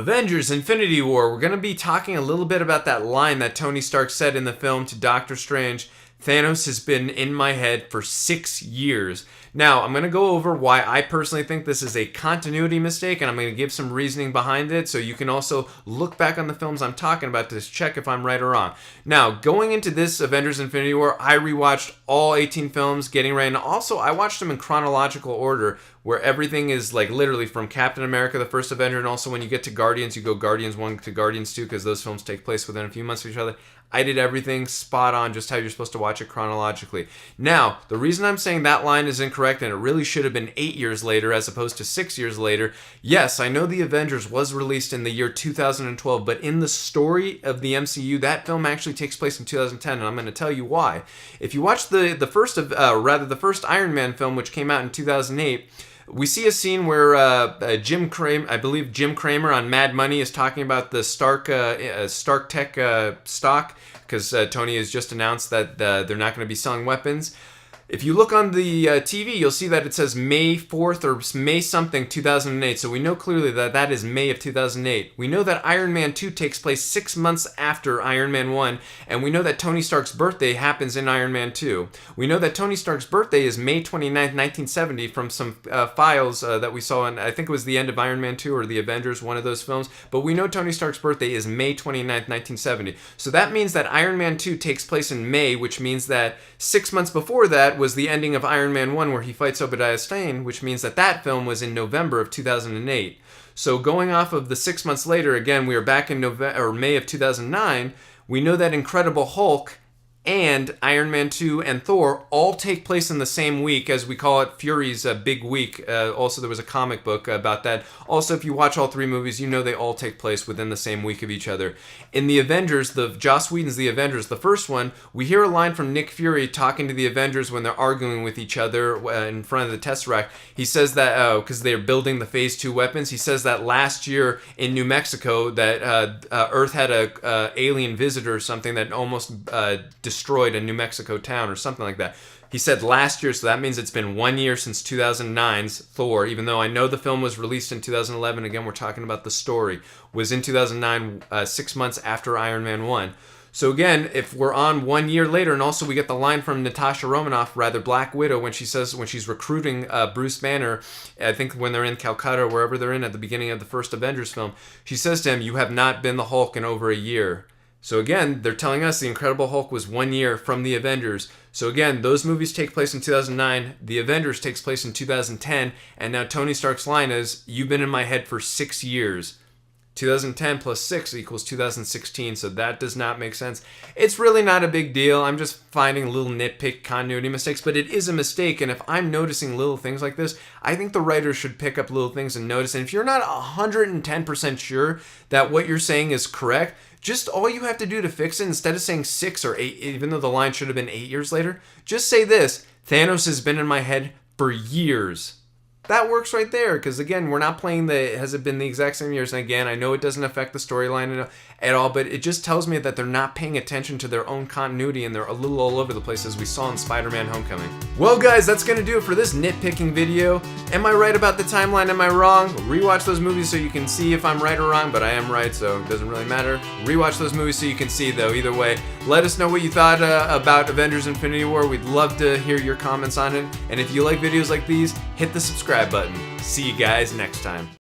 Avengers Infinity War. We're going to be talking a little bit about that line that Tony Stark said in the film to Doctor Strange. Thanos has been in my head for 6 years. Now, I'm going to go over why I personally think this is a continuity mistake, and I'm going to give some reasoning behind it, so you can also look back on the films I'm talking about to check if I'm right or wrong. Now, going into this Avengers Infinity War, I rewatched all 18 films, getting ready, and also I watched them in chronological order, where everything is like literally from Captain America, the first Avenger, and also when you get to Guardians, you go Guardians 1 to Guardians 2, because those films take place within a few months of each other. I did everything spot on, just how you're supposed to watch it chronologically. Now, the reason I'm saying that line is incorrect, and it really should have been 8 years later as opposed to 6 years later. Yes, I know the Avengers was released in the year 2012, but in the story of the MCU, that film actually takes place in 2010, and I'm going to tell you why. If you watch the first Iron Man film, which came out in 2008, we see a scene where Jim Cramer on Mad Money is talking about the Stark Tech stock, because Tony has just announced that they're not going to be selling weapons. If you look on the TV, you'll see that it says May 4th or May something 2008, so we know clearly that that is May of 2008. We know that Iron Man 2 takes place 6 months after Iron Man 1, and we know that Tony Stark's birthday happens in Iron Man 2. We know that Tony Stark's birthday is May 29th, 1970 from some files that we saw in, I think it was the end of Iron Man 2 or the Avengers, one of those films, but we know Tony Stark's birthday is May 29th, 1970. So that means that Iron Man 2 takes place in May, which means that 6 months before that was the ending of Iron Man 1 where he fights Obadiah Stane, which means that that film was in November of 2008. So going off of the 6 months later, again, we are back in May of 2009, we know that Incredible Hulk and Iron Man 2 and Thor all take place in the same week, as we call it Fury's big week. Also, there was a comic book about that. Also, if you watch all three movies, you know they all take place within the same week of each other. In the Avengers, Joss Whedon's The Avengers, the first one, we hear a line from Nick Fury talking to the Avengers when they're arguing with each other in front of the Tesseract. He says that, because they're building the Phase 2 weapons, he says that last year in New Mexico that Earth had a alien visitor or something that almost destroyed a New Mexico town or something like that. He said last year, so that means it's been 1 year since 2009's Thor, even though I know the film was released in 2011. Again, we're talking about the story. Was in 2009, 6 months after Iron Man 1. So again, if we're on 1 year later, and also we get the line from Natasha Romanoff, rather Black Widow, when she's recruiting Bruce Banner, I think when they're in Calcutta or wherever they're in at the beginning of the first Avengers film, she says to him, "You have not been the Hulk in over a year." So again, they're telling us the Incredible Hulk was 1 year from the Avengers. So again, those movies take place in 2009, the Avengers takes place in 2010, and now Tony Stark's line is, "You've been in my head for 6 years." 2010 plus 6 equals 2016, so that does not make sense. It's really not a big deal. I'm just finding little nitpick continuity mistakes, but it is a mistake, and if I'm noticing little things like this, I think the writers should pick up little things and notice. And if you're not 110% sure that what you're saying is correct, just all you have to do to fix it, instead of saying 6 or 8, even though the line should have been 8 years later, just say this: Thanos has been in my head for years. That works right there, because again, we're not playing has it been the exact same years? And again, I know it doesn't affect the storyline at all, but it just tells me that they're not paying attention to their own continuity, and they're a little all over the place, as we saw in Spider-Man Homecoming. Well guys, that's going to do it for this nitpicking video. Am I right about the timeline? Am I wrong? Rewatch those movies so you can see if I'm right or wrong, but I am right, so it doesn't really matter. Rewatch those movies so you can see, though. Either way, let us know what you thought about Avengers Infinity War. We'd love to hear your comments on it, and if you like videos like these, hit the subscribe button. See you guys next time.